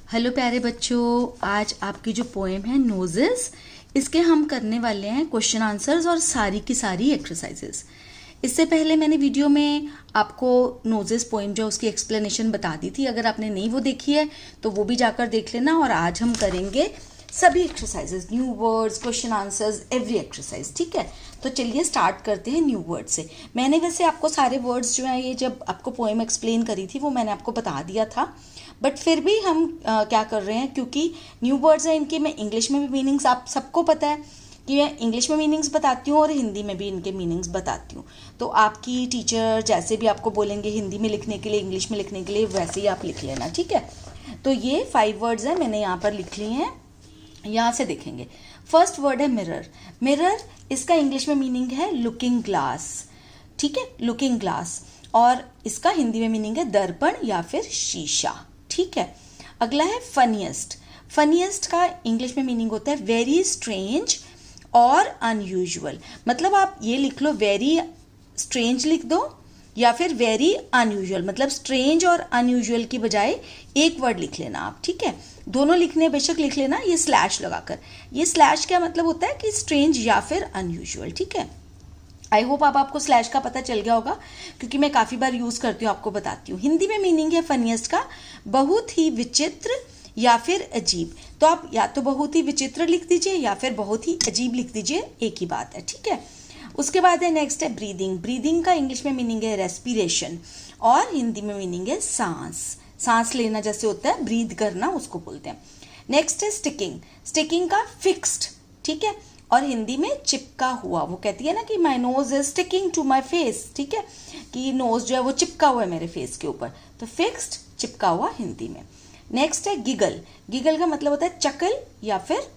Hello प्यारे बच्चों, आज आपकी जो पोएम है नोजेस, इसके हम करने वाले हैं क्वेश्चन आंसर्स और सारी की सारी एक्सरसाइजेस। इससे पहले मैंने वीडियो में आपको नोजेस पोएम जो उसकी एक्सप्लेनेशन बता दी थी। अगर आपने नहीं वो देखी है तो वो भी जाकर देख लेना। और आज हम करेंगे सभी exercises, new words, question answers, every exercise. ठीक है, तो चलिए स्टार्ट करते हैं न्यू वर्ड से। मैंने वैसे आपको सारे वर्ड्स जो है ये जब आपको पोएम एक्सप्लेन करी थी वो मैंने आपको बता दिया था, बट फिर भी हम क्या कर रहे हैं, क्योंकि न्यू वर्ड्स हैं इनके मैं इंग्लिश में भी मीनिंग्स, आप सबको पता है कि मैं इंग्लिश में मीनिंग्स बताती हूँ और हिंदी में भी इनके मीनिंग्स बताती हूँ। तो आपकी टीचर जैसे भी आपको बोलेंगे हिंदी में लिखने के लिए, इंग्लिश में लिखने के लिए, वैसे ही आप लिख लेना। ठीक है, तो ये 5 वर्ड्स हैं, मैंने यहाँ पर लिख लिए हैं। यहाँ से देखेंगे, फर्स्ट वर्ड है मिरर। मिरर, इसका इंग्लिश में मीनिंग है लुकिंग ग्लास। ठीक है, लुकिंग ग्लास। और इसका हिंदी में मीनिंग है दर्पण या फिर शीशा। ठीक है, अगला है फनीएस्ट। फनीएस्ट का इंग्लिश में मीनिंग होता है वेरी स्ट्रेंज और अनयूजुअल। मतलब आप ये लिख लो, वेरी स्ट्रेंज लिख दो या फिर वेरी अनयूजुअल। मतलब स्ट्रेंज और अनयूजुअल की बजाय एक वर्ड लिख लेना आप। ठीक है, दोनों लिखने बेशक लिख लेना ये स्लैश लगाकर। ये स्लैश क्या मतलब होता है कि स्ट्रेंज या फिर अनयूजुअल। ठीक है, आई होप आपको स्लैश का पता चल गया होगा, क्योंकि मैं काफ़ी बार यूज़ करती हूँ, आपको बताती हूँ। हिंदी में मीनिंग है फनीएस्ट का बहुत ही विचित्र या फिर अजीब। तो आप या तो बहुत ही विचित्र लिख दीजिए या फिर बहुत ही अजीब लिख दीजिए, एक ही बात है। ठीक है, उसके बाद है नेक्स्ट है ब्रीदिंग। ब्रीदिंग का इंग्लिश में मीनिंग है रेस्पिरेशन और हिंदी में मीनिंग है सांस। सांस लेना जैसे होता है, ब्रीद करना, उसको बोलते हैं। नेक्स्ट है स्टिकिंग। स्टिकिंग का फिक्स्ड, ठीक है, और हिंदी में चिपका हुआ। वो कहती है ना कि my nose is sticking to my face. ठीक है, कि नोज जो है वो चिपका हुआ है मेरे फेस के ऊपर, तो फिक्स्ड, चिपका हुआ हिंदी में। नेक्स्ट है गिगल। गिगल का मतलब होता है चकल या फिर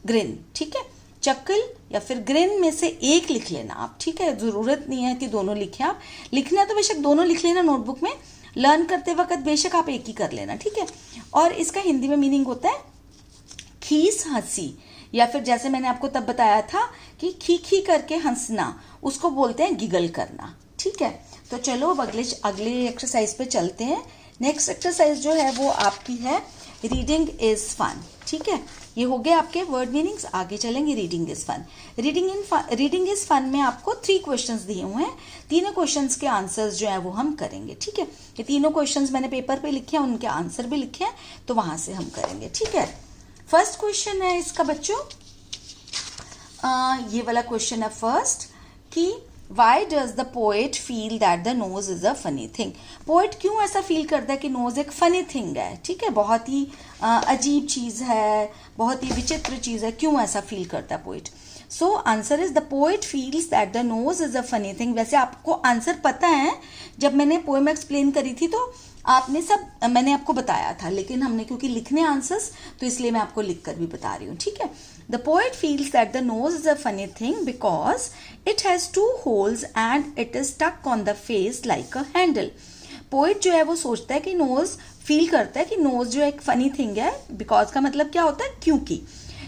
ग्रिन। ठीक है, चकल या फिर ग्रिन में से एक लिख लेना आप। ठीक है, जरूरत नहीं है कि दोनों लिखें आप। लिखना है तो बेशक दोनों लिख लेना नोटबुक में, लर्न करते वक्त बेशक आप एक ही कर लेना। ठीक है, और इसका हिंदी में मीनिंग होता है खीस हंसी, या फिर जैसे मैंने आपको तब बताया था कि खी खी करके हंसना, उसको बोलते हैं गिगल करना। ठीक है, तो चलो अब अगले एक्सरसाइज पे चलते हैं। नेक्स्ट एक्सरसाइज जो है वो आपकी है रीडिंग इज फन। ठीक है, ये हो गए आपके वर्ड मीनिंग्स। आगे चलेंगे reading is fun. Reading is fun में आपको 3 क्वेश्चंस दिए हुए हैं। तीनों क्वेश्चंस के आंसर्स जो है वो हम करेंगे। ठीक है, ये तीनों क्वेश्चंस मैंने पेपर पे लिखे हैं, उनके आंसर भी लिखे हैं, तो वहां से हम करेंगे। ठीक है, फर्स्ट क्वेश्चन है इसका बच्चों, ये वाला क्वेश्चन है फर्स्ट, कि why does the poet feel that the nose is a funny thing. Poet क्यों ऐसा फील करता है कि नोज एक फनी थिंग है। ठीक है, बहुत ही अजीब चीज है, बहुत ही विचित्र चीज है। क्यों ऐसा फील करता है poet? So answer is the poet feels that the nose is a funny thing. वैसे आपको आंसर पता है, जब मैंने पोएम एक्सप्लेन करी थी तो आपने सब मैंने आपको बताया था, लेकिन हमने क्योंकि लिखने आंसर्स, तो इसलिए मैं आपको लिखकर भी बता रही हूँ। ठीक है, the poet feels that the nose is a funny thing because it has 2 holes and it is stuck on the face like a handle. Poet जो है वो सोचता है कि नोज, फील करता है कि नोज जो एक फनी थिंग है। बिकॉज का मतलब क्या होता है?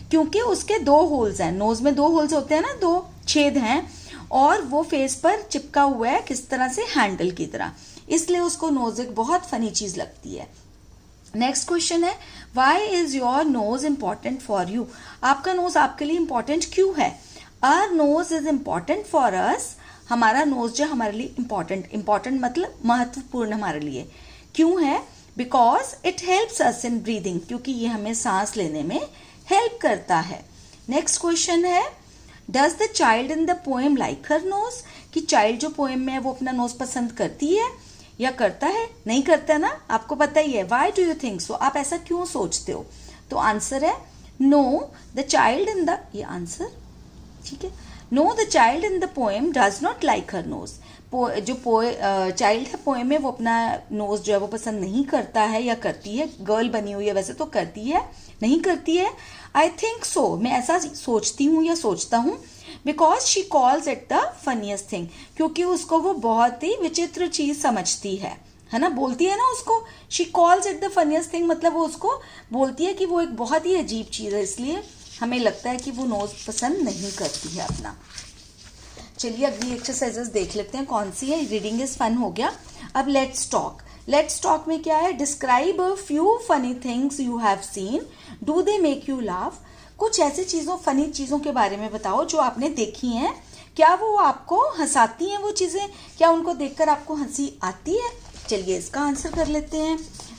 क्योंकि उसके 2 होल्स हैं। नोज में 2 होल्स होते हैं ना, 2 छेद हैं, और वो फेस पर चिपका हुआ है किस तरह से? हैंडल की तरह। इसलिए उसको नोज एक बहुत फनी चीज लगती है। नेक्स्ट क्वेश्चन है why is your nose important for you. आपका नोज आपके लिए इम्पॉर्टेंट क्यों है? Our nose is important for us. हमारा नोज जो हमारे लिए इम्पॉर्टेंट मतलब महत्वपूर्ण हमारे लिए क्यों है? Because it helps us in breathing, क्योंकि ये हमें सांस लेने में हेल्प करता है। नेक्स्ट क्वेश्चन है does the child in the poem like her nose. कि चाइल्ड जो पोएम में है वो अपना नोज पसंद करती है या करता है? नहीं करता ना, आपको पता ही है। Why do you think so? आप ऐसा क्यों सोचते हो? तो आंसर है know the child in the, ये आंसर। ठीक है, know the child in the poem does not like her nose. जो चाइल्ड है पोएम में वो अपना नोज जो है वो पसंद नहीं करता है या करती है। गर्ल बनी हुई है वैसे तो करती है, नहीं करती है। आई थिंक सो, मैं ऐसा सोचती हूँ या सोचता हूँ। Because she calls it the funniest thing, क्योंकि उसको वो बहुत ही विचित्र चीज समझती है ना, बोलती है ना उसको। She calls it the funniest thing मतलब वो उसको बोलती है कि वो एक बहुत ही अजीब चीज है, इसलिए हमें लगता है कि वो नोज पसंद नहीं करती है अपना। चलिए अगली एक्सरसाइजेस देख लेते हैं कौन सी है। रीडिंग इज फन हो गया। अब लेट्स टॉक। लेट्स टॉक में क्या है, describe a few funny things you have seen, do they make you laugh. कुछ ऐसी चीजों, फनी चीजों के बारे में बताओ जो आपने देखी हैं, क्या वो आपको हंसाती हैं वो चीजें, क्या उनको देखकर आपको हंसी आती है। चलिए इसका आंसर कर लेते हैं।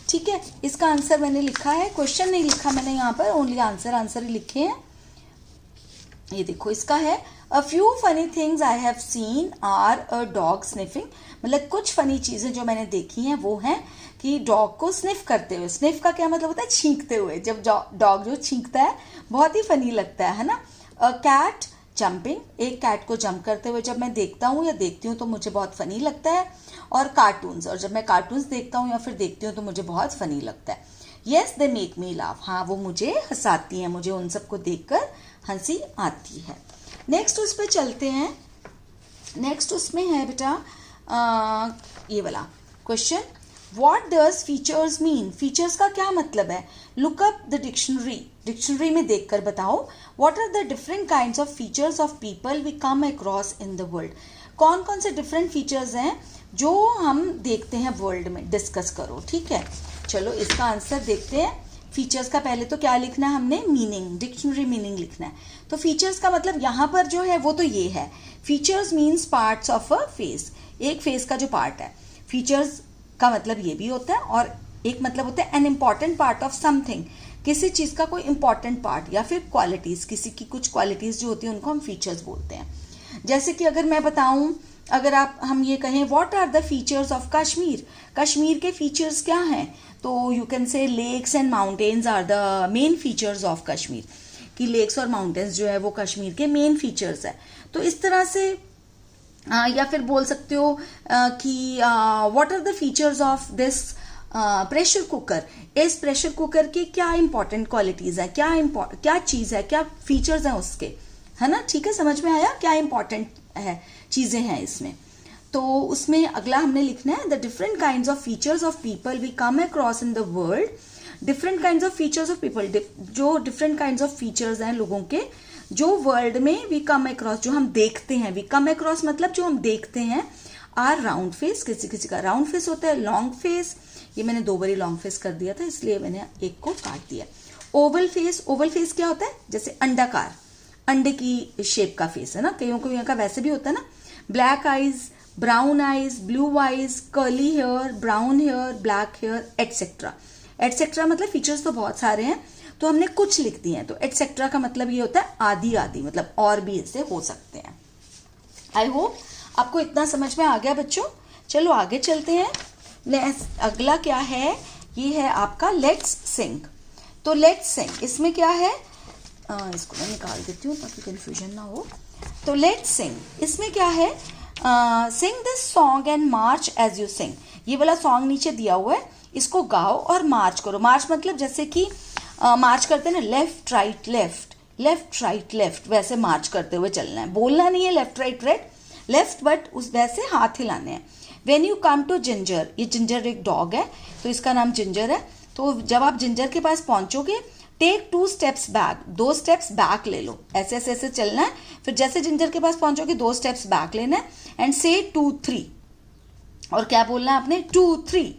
ठीक है, इसका आंसर मैंने लिखा है, क्वेश्चन नहीं लिखा मैंने यहाँ पर, ओनली आंसर ही लिखे हैं। ये देखो इसका है, a few funny things I have seen are a dog sniffing. मतलब कुछ फनी चीजें जो मैंने देखी हैं वो हैं कि डॉग को स्निफ करते हुए। स्निफ का क्या मतलब होता है, छींकते हुए। जब डॉग जो छींकता है बहुत ही फनी लगता है ना। अ कैट जंपिंग, एक कैट को जंप करते हुए जब मैं देखता हूँ या देखती हूँ तो मुझे बहुत फनी लगता है। और कार्टून्स, और जब मैं कार्टून्स देखता हूँ या फिर देखती हूँ तो मुझे बहुत फनी लगता है। Yes they make me laugh, हाँ वो मुझे हंसाती हैं, मुझे उन सबको देखकर हंसी आती है। नेक्स्ट उस पर चलते हैं। नेक्स्ट उसमें है बेटा ये वाला question, what does features mean. Features का क्या मतलब है, look up the dictionary, dictionary में देखकर बताओ। What are the different kinds of features of people we come across in the world. कौन कौन से डिफरेंट फीचर्स हैं जो हम देखते हैं वर्ल्ड में, डिस्कस करो। ठीक है, चलो इसका आंसर देखते हैं। फीचर्स का पहले तो क्या लिखना है हमने, मीनिंग, डिक्शनरी मीनिंग लिखना है। तो फीचर्स का मतलब यहाँ पर जो है वो तो ये है, features means parts of a face, एक फेस का जो पार्ट है। फीचर्स का मतलब ये भी होता है, और एक मतलब होता है an important part of something, किसी चीज का कोई इंपॉर्टेंट पार्ट, या फिर क्वालिटीज, किसी की कुछ क्वालिटीज जो होती है उनको हम फीचर्स बोलते हैं। जैसे कि अगर मैं बताऊं, अगर हम ये कहें what are the features of Kashmir, Kashmir के फीचर्स क्या हैं, तो you can say lakes and mountains are the main features of Kashmir, कि लेक्स और माउंटेन्स जो है वो कश्मीर के मेन फीचर्स है। तो इस तरह से या फिर बोल सकते हो कि what are the features of this pressure cooker, इस प्रेशर कुकर की क्या इंपॉर्टेंट क्वालिटीज है, क्या चीज है, क्या फीचर्स हैं उसके, है ना। ठीक है, समझ में आया, क्या इंपॉर्टेंट है चीजें हैं इसमें। तो उसमें अगला हमने लिखना है, the different kinds of features of people we come across in the world. Different kinds of features of people, जो डिफरेंट काइंड्स ऑफ फीचर्स हैं लोगों के जो वर्ल्ड में वी कम अक्रॉस, जो हम देखते हैं। वी कम अक्रॉस मतलब जो हम देखते हैं। आर राउंड फेस, किसी किसी का राउंड फेस होता है, लॉन्ग फेस, ये मैंने 2 बारी लॉन्ग फेस कर दिया था इसलिए मैंने एक को काट दिया। ओवल फेस, ओवल फेस क्या होता है, जैसे अंडाकार, अंडे की शेप का फेस है ना, कईयों को यहाँ का वैसे भी होता है ना। Black eyes, brown eyes, blue eyes, curly hair, brown hair, black hair, etcetera. Etcetera मतलब फीचर्स तो बहुत सारे हैं, तो हमने कुछ लिख दिए हैं। तो एटसेट्रा का मतलब ये होता है आदि आदि, मतलब और भी ऐसे हो सकते हैं। आई होप आपको इतना समझ में आ गया बच्चों। चलो आगे चलते हैं। अगला क्या है, ये है आपका लेट्स सिंग। तो लेट्स सिंग, इसमें क्या है, इसको मैं निकाल देती हूँ ताकि कंफ्यूजन ना हो। तो लेट्स सिंग, इसमें क्या है, sing this song and march as you sing. ये वाला सॉन्ग नीचे दिया हुआ है, इसको गाओ और मार्च करो। मार्च मतलब जैसे कि मार्च करते हैं ना, left right left, left right left, वैसे मार्च करते हुए चलना है। बोलना नहीं है left right right left, but उस वैसे हाथ हिलाने हैं। When you come to ginger, ये जिंजर एक डॉग है तो इसका नाम जिंजर है। तो जब आप जिंजर के पास पहुंचोगे, take 2 steps back, 2 steps back ले लो, ऐसे ऐसे ऐसे चलना है। फिर जैसे जिंजर के पास पहुंचोगे 2 स्टेप्स बैक लेना है एंड से 2 3, और क्या बोलना है आपने, 2 3,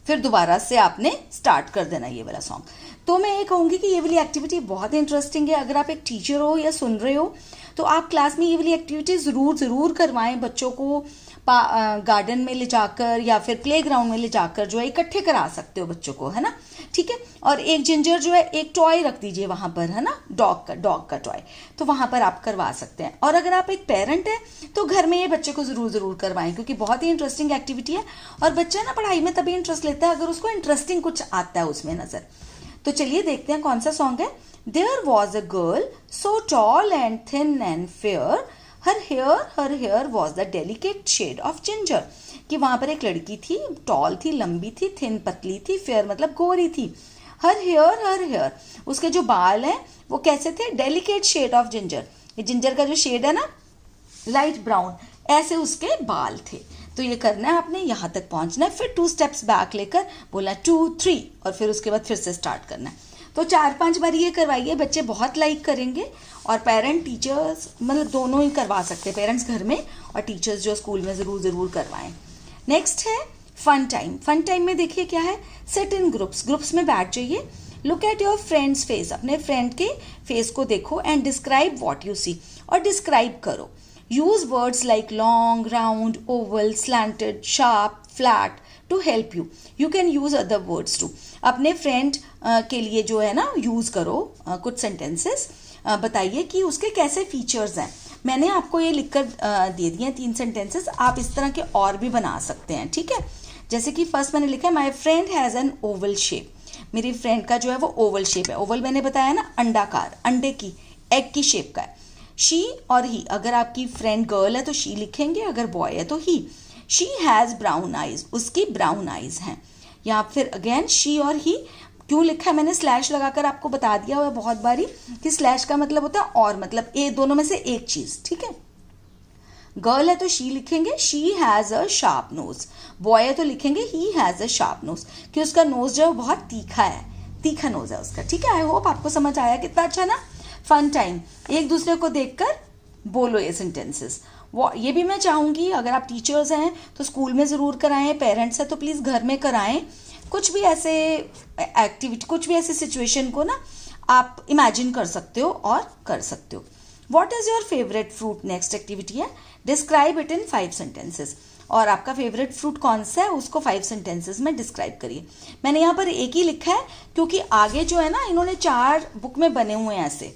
फिर दोबारा से आपने स्टार्ट कर देना ये वाला सॉन्ग। तो मैं ये कहूंगी कि ये वाली एक्टिविटी बहुत इंटरेस्टिंग है। अगर आप एक टीचर हो या सुन रहे हो तो आप क्लास में ये वाली एक्टिविटी जरूर करवाएं बच्चों को। गार्डन में ले जाकर या फिर प्लेग्राउंड में ले जाकर जो है इकट्ठे करा सकते हो बच्चों को, है ना। ठीक है, और एक जिंजर जो है एक टॉय रख दीजिए वहां पर, है ना, डॉग का टॉय, तो वहां पर आप करवा सकते हैं। और अगर आप एक पेरेंट है तो घर में ये बच्चे को जरूर करवाएं, क्योंकि बहुत ही इंटरेस्टिंग एक्टिविटी है। और बच्चा ना पढ़ाई में तभी इंटरेस्ट लेता है अगर उसको इंटरेस्टिंग कुछ आता है उसमें नजर। तो चलिए देखते हैं कौन सा सॉन्ग है। There was a girl so tall and thin and fair, her hair was the delicate shade of ginger. कि वहां पर एक लड़की थी, टॉल थी, लंबी थी, थिन पतली थी, फेयर मतलब गोरी थी। हर हेयर, उसके जो बाल हैं वो कैसे थे, डेलिकेट शेड ऑफ जिंजर, ये जिंजर का जो शेड है ना, लाइट ब्राउन, ऐसे उसके बाल थे। तो ये करना है आपने, यहाँ तक पहुंचना है, फिर 2 स्टेप्स बैक लेकर बोला 2 3, और फिर उसके बाद फिर से स्टार्ट करना है। तो 4-5 बार ये करवाइए, बच्चे बहुत लाइक करेंगे। और पेरेंट टीचर्स मतलब दोनों ही करवा सकते हैं, पेरेंट्स घर में और टीचर्स जो स्कूल में जरूर करवाएं। नेक्स्ट है फन टाइम में देखिए क्या है, सिट इन ग्रुप्स में बैठ जाइए, look at your friends face, अपने फ्रेंड के फेस को देखो, and describe what you see, और डिस्क्राइब करो। Use words like long, round, oval, slanted, sharp, flat to help you. You can use other words too. अपने friend के लिए जो है ना यूज करो कुछ सेंटेंसेस, बताइए कि उसके कैसे फीचर्स हैं। मैंने आपको ये लिखकर दे दिए हैं 3 सेंटेंसेस, आप इस तरह के और भी बना सकते हैं, ठीक है। जैसे कि फर्स्ट मैंने लिखा है, my friend has an Oval shape. मेरी फ्रेंड का जो है वो ओवल शेप है। ओवल मैंने बताया ना, अंडाकार, अंडे की, एग की शेप का है। शी और ही, अगर आपकी फ्रेंड गर्ल है तो शी लिखेंगे, अगर बॉय है तो ही। शी हैज़ ब्राउन आइज, उसकी ब्राउन आइज हैं। या फिर अगेन शी और ही, क्यों लिखा है मैंने स्लैश लगाकर आपको बता दिया हुआ है बहुत बारी कि स्लैश का मतलब होता है और, मतलब ए दोनों में से एक चीज, ठीक है। गर्ल है तो शी लिखेंगे, she has a sharp nose. Boy है तो लिखेंगे he has a sharp nose, कि उसका नोज जो है बहुत तीखा है, तीखा नोज है उसका, ठीक है। आई होप आपको समझ आया, कितना अच्छा ना। फन टाइम, एक दूसरे को देखकर बोलो ये सेंटेंसेस। वो ये भी मैं चाहूंगी, अगर आप टीचर्स हैं तो स्कूल में जरूर कराएं, पेरेंट्स हैं तो प्लीज घर में कराएं। कुछ भी ऐसे एक्टिविटी, कुछ भी ऐसे सिचुएशन को ना आप इमेजिन कर सकते हो और कर सकते हो। What is your favourite fruit, next activity है, डिस्क्राइब इट इन 5 सेंटेंसेस। और आपका फेवरेट फ्रूट कौन सा है उसको 5 सेंटेंसेस में डिस्क्राइब करिए। मैंने यहाँ पर एक ही लिखा है क्योंकि आगे जो है ना इन्होंने 4 बुक में बने हुए हैं ऐसे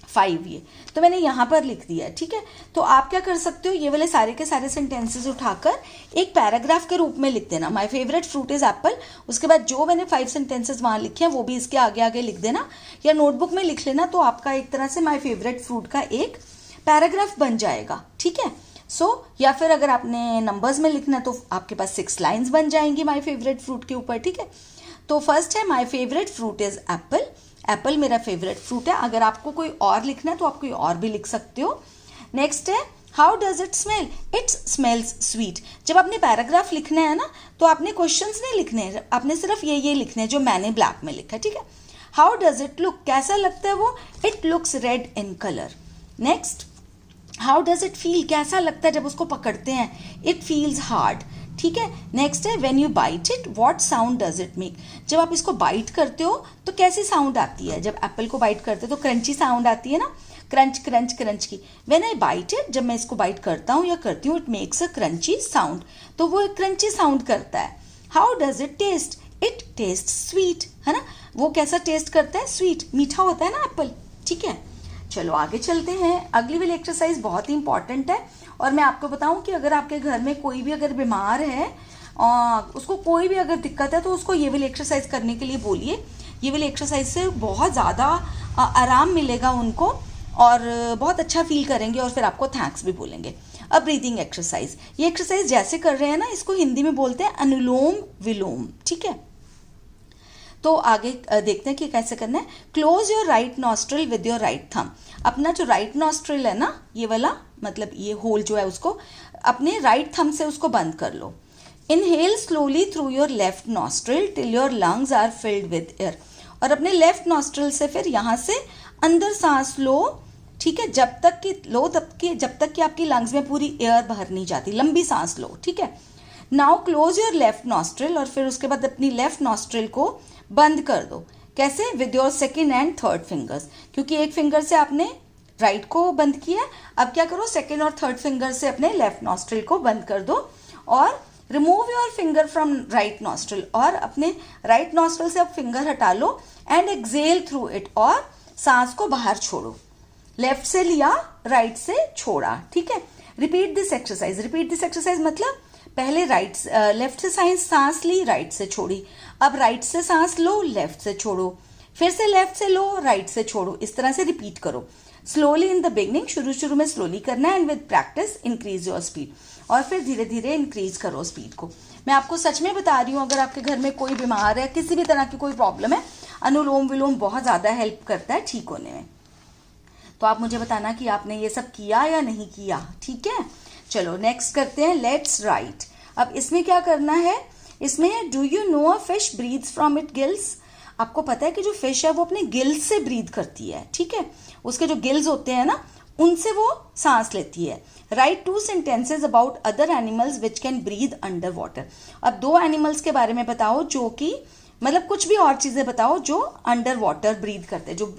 5, ये तो मैंने यहाँ पर लिख दिया है, ठीक है। तो आप क्या कर सकते हो, ये वाले सारे के सारे सेंटेंसेस उठाकर एक पैराग्राफ के रूप में लिख देना, my favourite fruit is Apple. उसके बाद जो मैंने 5 सेंटेंसेस वहाँ लिखे हैं वो भी इसके आगे आगे लिख देना, या नोटबुक में लिख लेना, तो आपका एक तरह से माय फेवरेट फ्रूट का एक पैराग्राफ बन जाएगा, ठीक है। या फिर अगर आपने नंबर्स में लिखना है तो आपके पास 6 लाइन्स बन जाएंगी माय फेवरेट फ्रूट के ऊपर, ठीक है। तो फर्स्ट है my favourite fruit is Apple, Apple मेरा फेवरेट फ्रूट है। अगर आपको कोई और लिखना है तो आप कोई और भी लिख सकते हो। नेक्स्ट है how does it smell, it smells sweet. जब आपने पैराग्राफ लिखना है ना तो आपने क्वेश्चंस नहीं लिखने हैं, आपने सिर्फ ये लिखने हैं जो मैंने ब्लैक में लिखा है, ठीक है। हाउ डज इट लुक, कैसा लगता है वो, it looks red in colour. Next how does it feel, कैसा लगता है जब उसको पकड़ते हैं, इट फील्स हार्ड, ठीक है। नेक्स्ट है when you bite it what sound does it make, जब आप इसको बाइट करते हो तो कैसी साउंड आती है। जब एप्पल को बाइट करते हो तो क्रंची साउंड आती है ना, क्रंच क्रंच क्रंच की। व्हेन आई बाइट इट, जब मैं इसको बाइट करता हूँ या करती हूँ, it makes a crunchy sound, तो वो एक क्रंची साउंड करता है। How does it taste, it taste sweet, है ना, वो कैसा टेस्ट करता है, स्वीट, मीठा होता है ना एप्पल, ठीक है। चलो आगे चलते हैं। अगली वाली एक्सरसाइज बहुत ही इंपॉर्टेंट है, और मैं आपको बताऊं कि अगर आपके घर में कोई भी अगर बीमार है, उसको कोई भी अगर दिक्कत है तो उसको ये वाली एक्सरसाइज करने के लिए बोलिए। ये वाली एक्सरसाइज से बहुत ज़्यादा आराम मिलेगा उनको और बहुत अच्छा फील करेंगे, और फिर आपको थैंक्स भी बोलेंगे। अब ब्रीदिंग एक्सरसाइज, ये एक्सरसाइज जैसे कर रहे हैं ना, इसको हिंदी में बोलते हैं अनुलोम विलोम, ठीक है। तो आगे देखते हैं कि कैसे करना है। Close your right nostril with your right thumb, अपना जो राइट नॉस्ट्रिल है ना, ये वाला मतलब ये होल जो है उसको अपने राइट थंब से उसको बंद कर लो। Inhale slowly through your left nostril till your lungs are filled with air, और अपने लेफ्ट नॉस्ट्रिल से फिर यहाँ से अंदर सांस लो, ठीक है, जब तक कि आपकी लंग्स में पूरी एयर बाहर नहीं जाती, लंबी सांस लो, ठीक है। Now close your left nostril, और फिर उसके बाद अपनी लेफ्ट नॉस्ट्रिल को बंद कर दो। कैसे, with your second and third fingers, क्योंकि एक फिंगर से आपने राइट को बंद किया, अब क्या करो, सेकेंड और थर्ड फिंगर से अपने लेफ्ट नॉस्ट्रिल को बंद कर दो, और remove your finger from right nostril, और अपने राइट नॉस्ट्रिल से अब फिंगर हटा लो, एंड एक्सेल थ्रू इट, और सांस को बाहर छोड़ो। लेफ्ट से लिया, राइट से छोड़ा, ठीक है। Repeat this exercise, repeat this exercise मतलब पहले लेफ्ट से सांस ली, राइट से छोड़ी, अब राइट से सांस लो, लेफ्ट से छोड़ो, फिर से लेफ्ट से लो, राइट से छोड़ो, इस तरह से रिपीट करो। स्लोली इन द बिगनिंग, शुरू में स्लोली करना है, and with practice increase your speed, और फिर धीरे धीरे इंक्रीज करो स्पीड को। मैं आपको सच में बता रही हूँ, अगर आपके घर में कोई बीमार है, किसी भी तरह की कोई प्रॉब्लम है, अनुलोम विलोम बहुत ज़्यादा हेल्प करता है ठीक होने में। तो आप मुझे बताना कि आपने ये सब किया या नहीं किया, ठीक है। चलो नेक्स्ट करते हैं, लेट्स राइट। अब इसमें क्या करना है, इसमें है do you know a fish breathes from it gills. आपको पता है कि जो फिश है वो अपने गिल्स से ब्रीथ करती है, ठीक है। उसके जो गिल्स होते हैं ना, उनसे वो सांस लेती है। Write 2 sentences about other animals which can breathe under water. अब 2 एनिमल्स के बारे में बताओ जो कि मतलब कुछ भी और चीजें बताओ जो अंडर वाटर ब्रीथ करते हैं, जो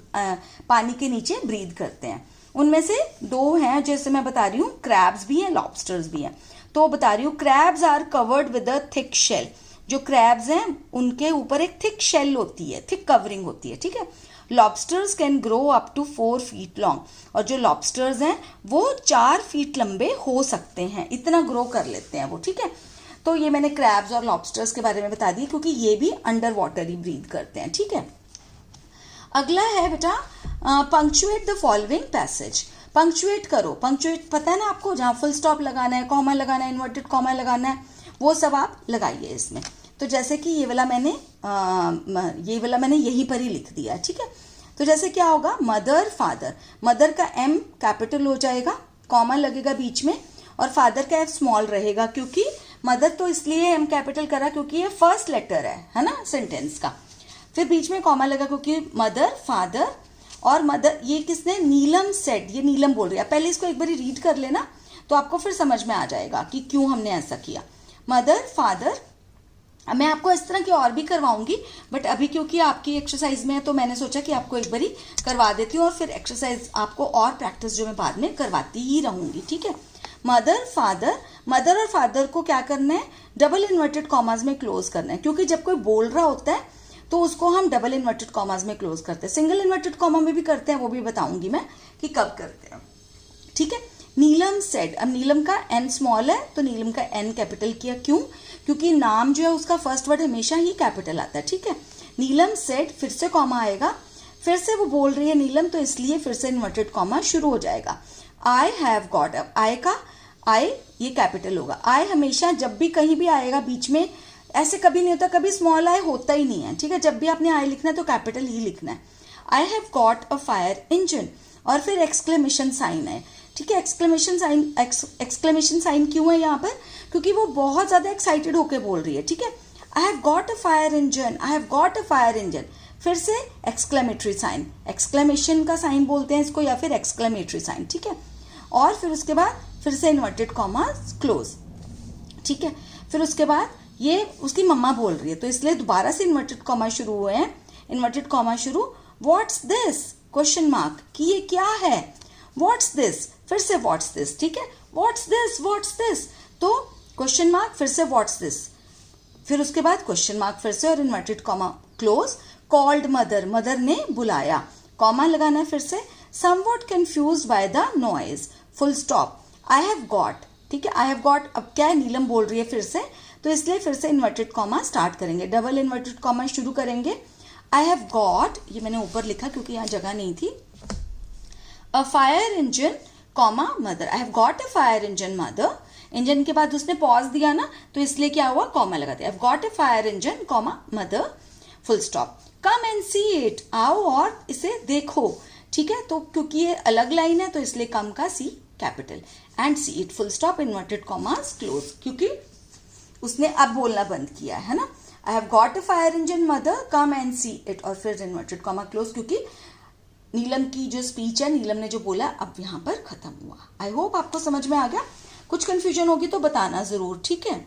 पानी के नीचे ब्रीथ करते हैं। उनमें से 2 हैं, जैसे मैं बता रही हूँ, क्रैब्स भी हैं, लॉबस्टर्स भी हैं। तो बता रही हूँ, crabs are covered with a thick shell. जो क्रैब्स हैं उनके ऊपर एक थिक शेल होती है, थिक कवरिंग होती है, ठीक है। Lobsters can grow up to 4 feet long, और जो लॉबस्टर्स हैं वो 4 फीट लंबे हो सकते हैं, इतना ग्रो कर लेते हैं वो, ठीक है। तो ये मैंने क्रैब्स और लॉबस्टर्स के बारे में बता दी, क्योंकि ये भी अंडर वाटर ही ब्रीथ करते हैं, ठीक है। अगला है बेटा, punctuate the following passage. Punctuate करो, पंक्चुएट पता है ना आपको, जहाँ फुल स्टॉप लगाना है, कॉमा लगाना है, इन्वर्टेड कॉमा लगाना है, वो सब आप लगाइए इसमें। तो जैसे कि ये वाला मैंने यहीं पर ही लिख दिया, ठीक है। तो जैसे क्या होगा, मदर फादर, मदर का M कैपिटल हो जाएगा, कॉमा लगेगा बीच में, और फादर का F स्मॉल रहेगा, क्योंकि मदर तो इसलिए M कैपिटल करा क्योंकि ये फर्स्ट लेटर है ना सेंटेंस का। फिर बीच में कॉमा लगा क्योंकि मदर फादर, और मदर ये किसने, नीलम सेड, ये नीलम बोल रही है। पहले इसको एक बार रीड कर लेना तो आपको फिर समझ में आ जाएगा कि क्यों हमने ऐसा किया। मदर फादर, मैं आपको इस तरह की और भी करवाऊंगी, बट अभी क्योंकि आपकी एक्सरसाइज में है तो मैंने सोचा कि आपको एक बारी करवा देती हूँ, और फिर एक्सरसाइज आपको और प्रैक्टिस जो मैं बाद में करवाती ही रहूंगी, ठीक है। मदर फादर, मदर और फादर को क्या करना है, डबल इन्वर्टेड कॉमास में क्लोज करना है, क्योंकि जब कोई बोल रहा होता है तो उसको हम डबल इन्वर्टेड कॉमास में क्लोज करते हैं। सिंगल इन्वर्टेड कॉमा में भी करते हैं, वो भी बताऊंगी मैं कि कब करते हैं, ठीक है। नीलम सेड, अब नीलम का N स्मॉल है तो नीलम का N कैपिटल किया, क्यों, क्योंकि नाम जो है उसका फर्स्ट वर्ड हमेशा ही कैपिटल आता है, ठीक है। नीलम सेड, फिर से कॉमा आएगा, फिर से वो बोल रही है नीलम, तो इसलिए फिर से इन्वर्टेड कॉमा शुरू हो जाएगा। आई हैव गॉट, अब आई का आई ये कैपिटल होगा। आई हमेशा जब भी कहीं भी आएगा बीच में, ऐसे कभी नहीं होता, कभी स्मॉल आई होता ही नहीं है, ठीक है। जब भी आपने आई लिखना है तो कैपिटल ही लिखना है। आई have got a fire engine, और फिर एक्सक्लेमेशन साइन है, ठीक है। एक्सक्लेमेशन साइन क्यों है यहाँ पर, क्योंकि वो बहुत ज्यादा एक्साइटेड होके बोल रही है, ठीक है। आई have got a fire engine, I have got a fire engine, फिर से एक्सक्लेमेटरी साइन, एक्सक्लेमेशन का साइन बोलते हैं इसको, या फिर एक्सक्लेमेटरी साइन, ठीक है। और फिर उसके बाद फिर से इन्वर्टेड कॉमा क्लोज, ठीक है। फिर उसके बाद ये उसकी मम्मा बोल रही है, तो इसलिए दोबारा से इन्वर्टेड कॉमा शुरू हुए हैं, इन्वर्टेड कॉमा शुरू। व्हाट्स दिस, क्वेश्चन मार्क, कि ये क्या है, व्हाट्स दिस, फिर से व्हाट्स दिस, ठीक है। व्हाट्स दिस, व्हाट्स दिस, तो क्वेश्चन मार्क, फिर से व्हाट्स दिस, फिर उसके बाद क्वेश्चन मार्क फिर से और inverted comma close. Called mother, mother ने बुलाया, कॉमा लगाना है फिर से। Somewhat confused by the noise, full stop. I have got, ठीक है। आई हैव गॉट, अब क्या है, नीलम बोल रही है फिर से, तो इसलिए फिर से इन्वर्टेड कॉमा स्टार्ट करेंगे, डबल इन्वर्टेड कॉमा शुरू करेंगे। आई हैव गॉट, ये मैंने ऊपर लिखा क्योंकि यहाँ जगह नहीं थी, अ fire engine comma mother. I have got a fire engine mother, engine के बाद उसने पॉज दिया ना, तो इसलिए क्या हुआ, कॉमा लगा दिया। आई have got a fire engine comma mother, full stop. Come and see it, आओ और इसे देखो, ठीक है। तो क्योंकि ये अलग लाइन है तो इसलिए कम का C capital, and see it, full stop, inverted commas close, क्योंकि उसने अब बोलना बंद किया है ना। I have got a fire engine mother, come and see it, और फिर इन्वर्टेड कॉमा क्लोज, क्योंकि नीलम की जो स्पीच है, नीलम ने जो बोला, अब यहाँ पर खत्म हुआ। आई होप आपको समझ में आ गया। कुछ कंफ्यूजन होगी तो बताना जरूर, ठीक है।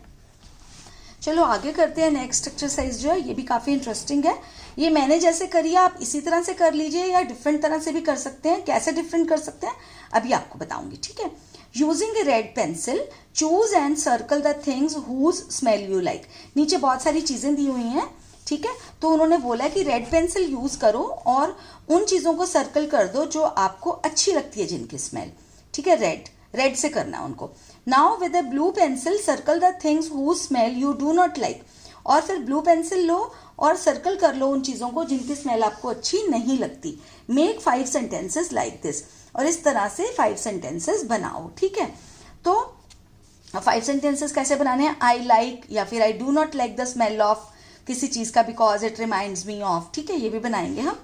चलो आगे करते हैं। नेक्स्ट एक्सरसाइज जो है ये भी काफी इंटरेस्टिंग है। ये मैंने जैसे करी है आप इसी तरह से कर लीजिए, या डिफरेंट तरह से भी कर सकते हैं। कैसे डिफरेंट कर सकते हैं अभी आपको बताऊंगी, ठीक है। Using a red pencil choose and circle the things whose smell you like. नीचे बहुत सारी चीजें दी हुई हैं, ठीक है। तो उन्होंने बोला कि रेड पेंसिल यूज करो और उन चीजों को सर्कल कर दो जो आपको अच्छी लगती है, जिनकी स्मेल, ठीक है। रेड से करना है उनको। Now with a blue pencil circle the things whose smell you do not like. और फिर ब्लू पेंसिल लो और सर्कल कर लो उन चीजों को जिनकी स्मेल आपको अच्छी नहीं लगती। मेक 5 सेंटेंसेस लाइक दिस, और इस तरह से 5 सेंटेंसेस बनाओ, ठीक है। तो 5 सेंटेंसेस कैसे बनाने हैं, आई लाइक या फिर I do not like the smell of किसी चीज का because it reminds me of, ठीक है। ये भी बनाएंगे हम।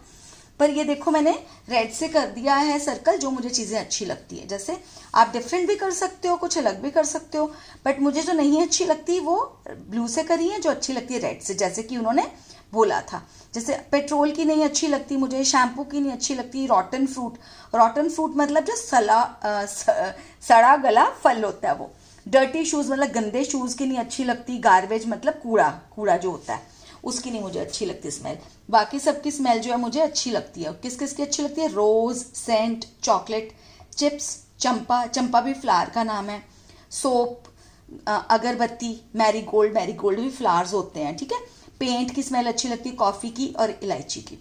पर ये देखो मैंने रेड से कर दिया है सर्कल जो मुझे चीजें अच्छी लगती है। जैसे आप डिफरेंट भी कर सकते हो, कुछ अलग भी कर सकते हो, बट मुझे जो नहीं अच्छी लगती वो ब्लू से करी है, जो अच्छी लगती है रेड से। जैसे कि उन्होंने बोला था। जैसे पेट्रोल की नहीं अच्छी लगती मुझे, शैम्पू की नहीं अच्छी लगती, रॉटन फ्रूट, रॉटन फ्रूट मतलब जो सड़ा गला फल होता है वो। डर्टी शूज मतलब गंदे शूज की नहीं अच्छी लगती, गार्बेज मतलब कूड़ा, कूड़ा जो होता है उसकी नहीं मुझे अच्छी लगती स्मेल। बाकी सबकी स्मेल जो है मुझे अच्छी लगती है। किस किस की अच्छी लगती है? रोज, सेंट, चॉकलेट, चिप्स, चंपा, चंपा भी फ्लावर का नाम है, सोप, अगरबत्ती, मैरीगोल्ड, मैरीगोल्ड भी फ्लावर्स होते हैं, ठीक है। पेंट की स्मेल अच्छी लगती है, कॉफी की और इलायची की।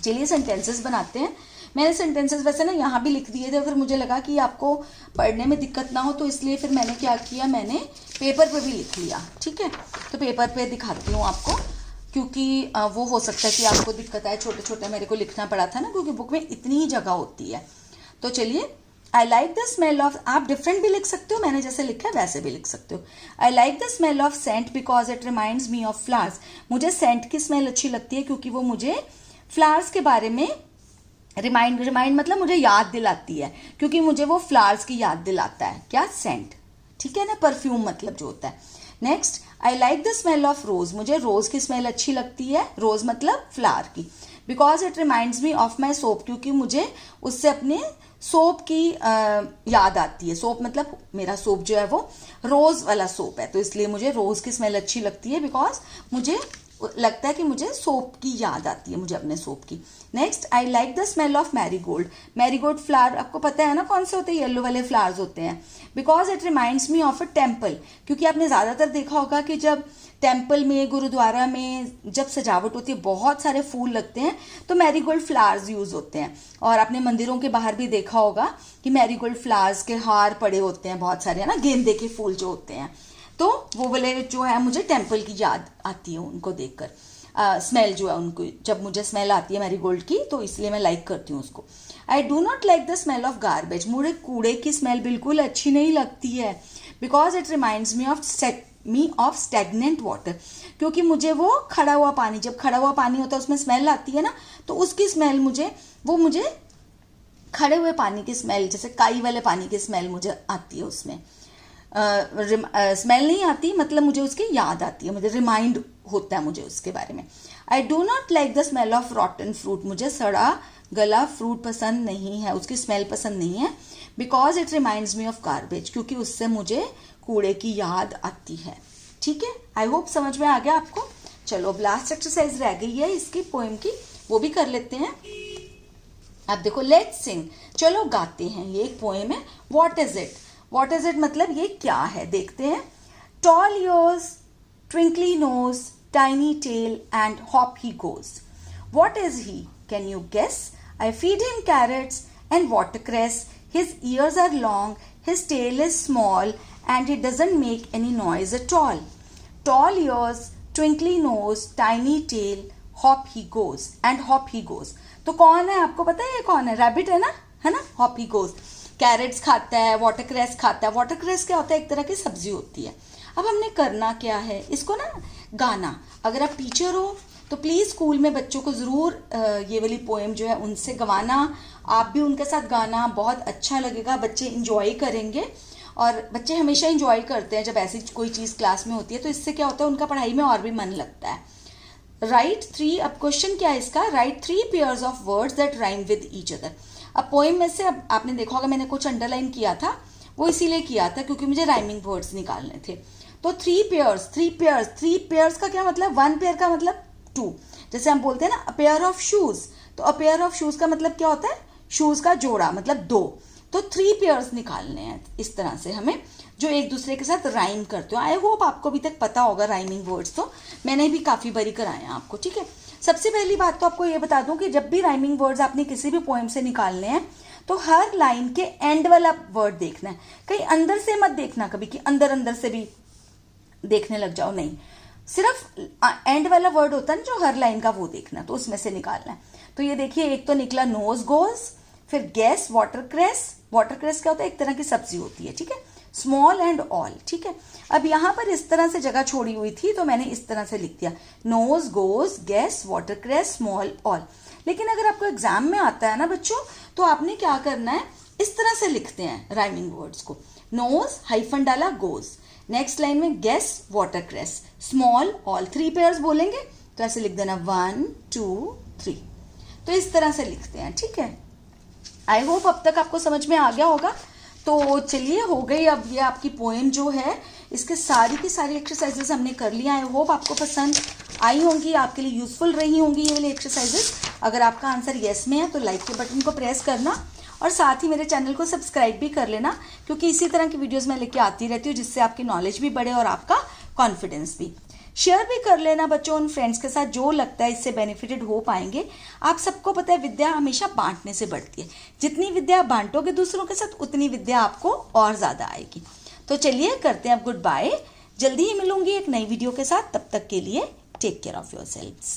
चलिए सेंटेंसेस बनाते हैं। मैंने सेंटेंसेस वैसे ना यहाँ भी लिख दिए थे, फिर मुझे लगा कि आपको पढ़ने में दिक्कत ना हो, तो इसलिए फिर मैंने क्या किया, मैंने पेपर पे भी लिख लिया, ठीक है। तो पेपर पे दिखाती हूँ आपको, क्योंकि वो हो सकता है कि आपको दिक्कत आए, छोटे छोटे मेरे को लिखना पड़ा था ना, क्योंकि बुक में इतनी ही जगह होती है। तो चलिए, आई लाइक द स्मेल ऑफ, आप डिफरेंट भी लिख सकते हो, मैंने जैसे लिखा है वैसे भी लिख सकते हो। I like the smell of scent because it reminds me of flowers. मुझे सेंट की स्मेल अच्छी लगती है क्योंकि वो मुझे फ्लावर्स के बारे में रिमाइंड मतलब मुझे याद दिलाती है, क्योंकि मुझे वो फ्लावर्स की याद दिलाता है। क्या? सेंट, ठीक है ना, परफ्यूम मतलब जो होता है। Next, I like the smell of रोज। मुझे रोज की स्मेल अच्छी लगती है, रोज मतलब फ्लावर की। Because it reminds me of my soap, क्योंकि मुझे उससे अपने सोप की याद आती है। सोप मतलब मेरा सोप जो है वो रोज वाला सोप है, तो इसलिए मुझे रोज की स्मेल अच्छी लगती है, बिकॉज मुझे लगता है कि मुझे सोप की याद आती है, मुझे अपने सोप की। Next, I like the smell of marigold. Marigold flower आपको पता है ना कौन से होते हैं? येलो वाले फ्लावर्स होते हैं। Because it reminds me of a temple, क्योंकि आपने ज्यादातर देखा होगा कि जब टेम्पल में, गुरुद्वारा में जब सजावट होती है, बहुत सारे फूल लगते हैं, तो मैरीगोल्ड फ्लावर्स यूज होते हैं। और आपने मंदिरों के बाहर भी देखा होगा कि मैरीगोल्ड फ्लावर्स के हार पड़े होते हैं बहुत सारे, है ना, गेंदे के फूल जो होते हैं। तो वो वाले जो है मुझे टेम्पल की याद आती है उनको देखकर। स्मेल जो है उनको, जब मुझे स्मेल आती है मैरीगोल्ड की, तो इसलिए मैं लाइक करती हूँ उसको। I do not like the smell of garbage. मुझे कूड़े की स्मेल बिल्कुल अच्छी नहीं लगती है। Because it reminds me of stagnant water, क्योंकि मुझे वो खड़ा हुआ पानी, जब खड़ा हुआ पानी होता है उसमें स्मेल आती है ना, तो उसकी स्मेल मुझे खड़े हुए पानी की स्मेल, जैसे काई वाले पानी की स्मेल मुझे आती है उसमें। स्मेल नहीं आती, मतलब मुझे उसकी याद आती है, मुझे रिमाइंड होता है मुझे उसके बारे में। I do not like the smell of रॉटन fruit. मुझे सड़ा गला फ्रूट पसंद नहीं है, उसकी स्मेल पसंद नहीं है। Because it reminds me of garbage, क्योंकि उससे मुझे कूड़े की याद आती है, ठीक है। आई होप समझ में आ गया आपको। चलो, अब लास्ट एक्सरसाइज रह गई है इसकी पोएम की, वो भी कर लेते हैं। अब देखो, लेट्स सिंग, चलो गाते हैं। ये एक पोएम है, what is it. What is it मतलब ये क्या है, देखते हैं। Tall ears, twinkly nose, tiny tail and hop he goes. What is he, can you guess? I feed him carrots and watercress. His ears are long, his tail is small, and he doesn't make any noise at all. Tall ears, twinkly nose, tiny tail, hop he goes, and hop he goes. तो कौन है, आपको पता है ये कौन है? Rabbit है ना, हॉप ही गोज। कैरेट्स खाता है, वाटरक्रेस खाता है। वाटरक्रेस क्या होता है? एक तरह की सब्जी होती है। अब हमने करना क्या है, इसको ना गाना। अगर आप टीचर हो तो प्लीज स्कूल में बच्चों को जरूर ये वाली पोएम जो है उनसे गवाना, आप भी उनके साथ गाना, बहुत अच्छा लगेगा, बच्चे इंजॉय करेंगे। और बच्चे हमेशा इंजॉय करते हैं जब ऐसी कोई चीज क्लास में होती है, तो इससे क्या होता है, उनका पढ़ाई में और भी मन लगता है। राइट 3, अब क्वेश्चन क्या है इसका, right 3 pairs of words that rhyme with each other. अब पोएम में से, अब आपने देखा होगा मैंने कुछ अंडरलाइन किया था, वो इसीलिए किया था क्योंकि मुझे राइमिंग वर्ड्स निकालने थे। तो 3 पेयर्स का क्या मतलब, 1 पेयर का मतलब 2। जैसे हम बोलते हैं ना, अ पेयर ऑफ शूज, तो अ पेयर ऑफ शूज का मतलब क्या होता है, शूज का जोड़ा, मतलब 2। तो 3 पेयर्स निकालने हैं इस तरह से हमें, जो एक दूसरे के साथ राइम करते हो। आई होप आपको अभी तक पता होगा राइमिंग वर्ड्स, तो मैंने भी काफी बारी कराया आपको, ठीक है। सबसे पहली बात तो आपको ये बता दूं कि जब भी राइमिंग वर्ड्स आपने किसी भी पोएम से निकालने हैं, तो हर लाइन के एंड वाला वर्ड देखना है। कहीं अंदर से मत देखना कभी कि अंदर से भी देखने लग जाओ, नहीं, सिर्फ एंड वाला वर्ड होता है ना जो हर लाइन का, वो देखना, तो उसमें से निकालना है। तो ये देखिए, एक तो निकला नोज गोज, फिर गैस, वाटरक्रेस। वाटरक्रेस क्या होता है, एक तरह की सब्जी होती है, ठीक है। स्मॉल एंड ऑल, ठीक है। अब यहां पर इस तरह से जगह छोड़ी हुई थी, तो मैंने इस तरह से लिख दिया, nose goes, gas, watercress, small, all. लेकिन अगर आपको एग्जाम में आता है ना बच्चों, तो आपने क्या करना है, इस तरह से लिखते हैं राइमिंग वर्ड्स को। नोज हाइफन डाला, गोज, नेक्स्ट लाइन में gas, watercress, small, all, 3 pairs बोलेंगे, तो ऐसे लिख देना 1 2 3। तो इस तरह से लिखते हैं, ठीक है। आई होप अब तक आपको समझ में आ गया होगा। तो चलिए, हो गई अब ये आपकी पोएम जो है, इसके सारी की सारी एक्सरसाइजेस हमने कर लिया। आई होप आपको पसंद आई होंगी, आपके लिए यूजफुल रही होंगी ये वाली एक्सरसाइजेस। अगर आपका आंसर येस में है तो लाइक के बटन को प्रेस करना और साथ ही मेरे चैनल को सब्सक्राइब भी कर लेना, क्योंकि इसी तरह की वीडियोस मैं लेके आती रहती हूँ, जिससे आपकी नॉलेज भी बढ़े और आपका कॉन्फिडेंस भी। शेयर भी कर लेना बच्चों उन फ्रेंड्स के साथ जो लगता है इससे बेनिफिटेड हो पाएंगे। आप सबको पता है विद्या हमेशा बांटने से बढ़ती है। जितनी विद्या बांटोगे दूसरों के साथ, उतनी विद्या आपको और ज़्यादा आएगी। तो चलिए करते हैं अब गुड बाय। जल्दी ही मिलूंगी एक नई वीडियो के साथ। तब तक के लिए टेक केयर ऑफ योरसेल्व्स।